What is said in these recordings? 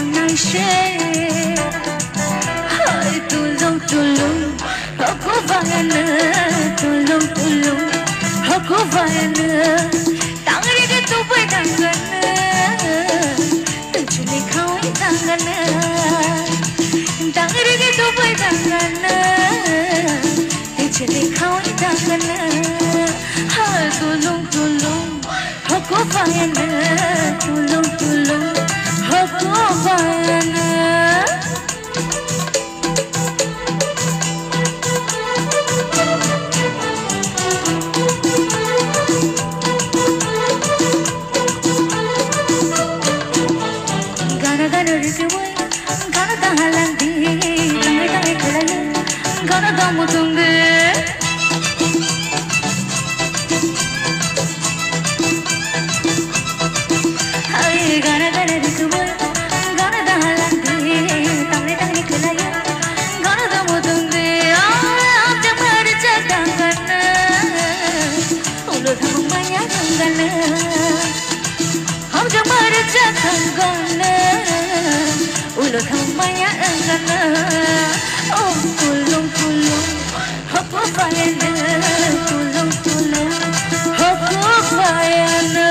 thằng này sẽ hơi tu lung họ có vài nữa tu lung họ có vài nữa tang đi cái tu bay đang gần từ chỗ này khói đang gần tang đi cái tu bay đang gần từ chỗ này khói đang gần hơi tu lung họ có vài nữa tu lung họ có vài nữa gana rikuwai gana dahalandi tangai kelaya gana damutunde hai gana rikuwai gana dahalandi tangai kelaya gana damutunde aap jamar jagangana ulo thamaya gangana aap jamar jagangana ulo thamaya gangana oh tulung hoko vayana tulung hoko vayana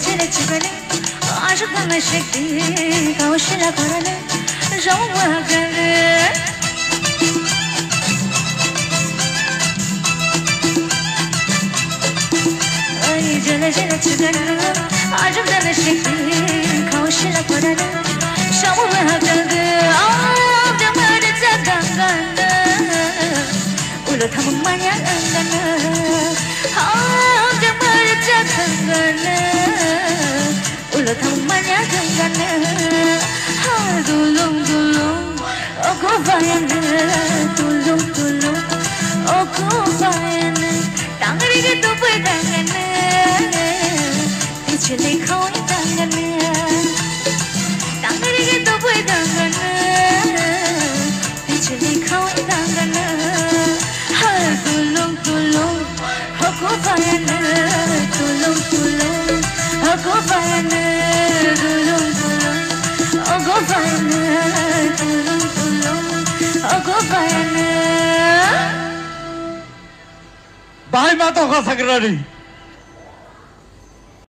Cele cibele aşıktan eşekti kavuşuyla karale Jauwa gale Ay cele cibele aşıktan eşekti kavuşuyla karale Jauwa gale Ağam damar zagangana Ulo thamaya angana Ağam damar zagangana ulo thamaya gangana tulung oko vayana tulung oko vayana tangri ke tupai dangana pichhle khoi dangana tangri ke tupai dangana pichhle khoi dangana tulung oko vayana tulung oko vayana tulung oko vayana tulung oko vayana Bhai Mata ka sagrari